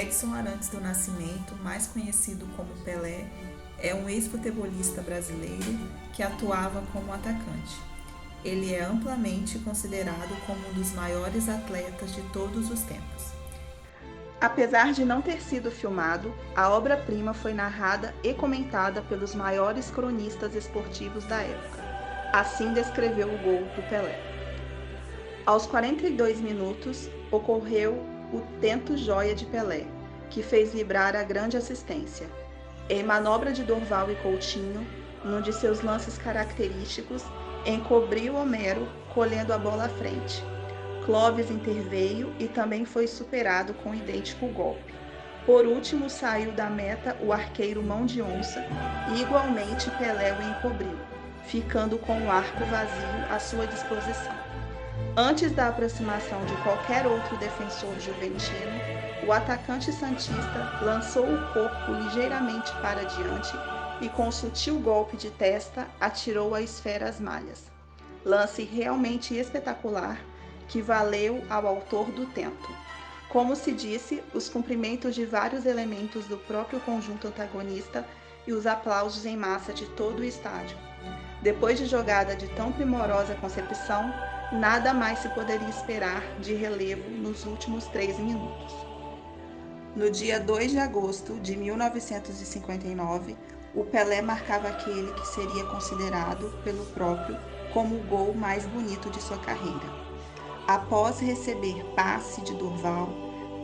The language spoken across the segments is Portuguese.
Edson Arantes do Nascimento, mais conhecido como Pelé, é um ex-futebolista brasileiro que atuava como atacante. Ele é amplamente considerado como um dos maiores atletas de todos os tempos. Apesar de não ter sido filmado, a obra-prima foi narrada e comentada pelos maiores cronistas esportivos da época. Assim descreveu o gol do Pelé. Aos 42 minutos, ocorreu o tento joia de Pelé, que fez vibrar a grande assistência. Em manobra de Dorval e Coutinho, num de seus lances característicos, encobriu Homero colhendo a bola à frente. Clóvis interveio e também foi superado com idêntico golpe. Por último, saiu da meta o arqueiro Mão de Onça e igualmente Pelé o encobriu, ficando com o arco vazio à sua disposição. Antes da aproximação de qualquer outro defensor juventino, o atacante santista lançou o corpo ligeiramente para diante e com sutil golpe de testa atirou a esfera às malhas. Lance realmente espetacular que valeu ao autor do tento. Como se disse, os cumprimentos de vários elementos do próprio conjunto antagonista e os aplausos em massa de todo o estádio. Depois de jogada de tão primorosa concepção, nada mais se poderia esperar de relevo nos últimos 3 minutos. No dia 2 de agosto de 1959, o Pelé marcava aquele que seria considerado pelo próprio como o gol mais bonito de sua carreira. Após receber passe de Dorval,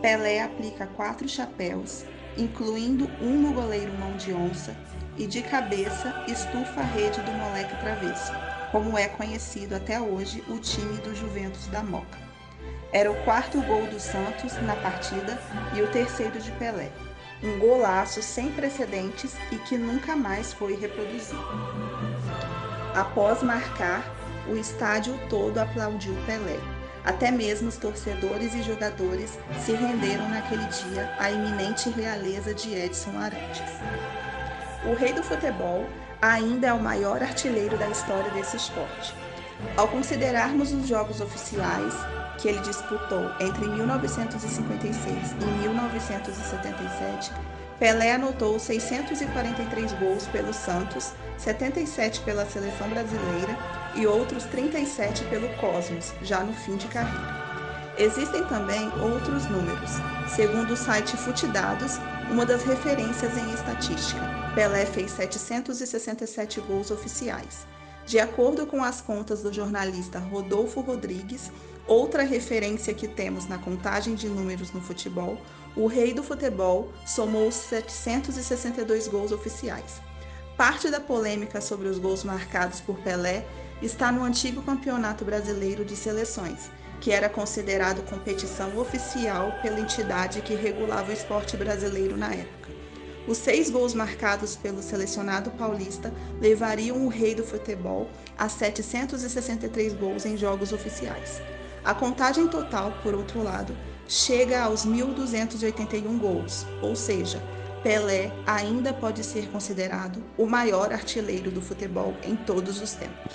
Pelé aplica 4 chapéus, incluindo um no goleiro Mão de Onça, e de cabeça estufa a rede do moleque travesso, como é conhecido até hoje o time do Juventus da Moca. Era o 4º gol do Santos na partida e o 3º de Pelé. Um golaço sem precedentes e que nunca mais foi reproduzido. Após marcar, o estádio todo aplaudiu Pelé. Até mesmo os torcedores e jogadores se renderam naquele dia à iminente realeza de Edson Arantes. O rei do futebol ainda é o maior artilheiro da história desse esporte. Ao considerarmos os jogos oficiais que ele disputou entre 1956 e 1977, Pelé anotou 643 gols pelo Santos, 77 pela seleção brasileira e outros 37 pelo Cosmos, já no fim de carreira. Existem também outros números. Segundo o site Futedados, uma das referências em estatística, Pelé fez 767 gols oficiais. De acordo com as contas do jornalista Rodolfo Rodrigues, outra referência que temos na contagem de números no futebol, o rei do futebol somou 762 gols oficiais. Parte da polêmica sobre os gols marcados por Pelé está no antigo Campeonato Brasileiro de Seleções, que era considerado competição oficial pela entidade que regulava o esporte brasileiro na época. Os 6 gols marcados pelo selecionado paulista levariam o rei do futebol a 763 gols em jogos oficiais. A contagem total, por outro lado, chega aos 1.281 gols, ou seja, Pelé ainda pode ser considerado o maior artilheiro do futebol em todos os tempos.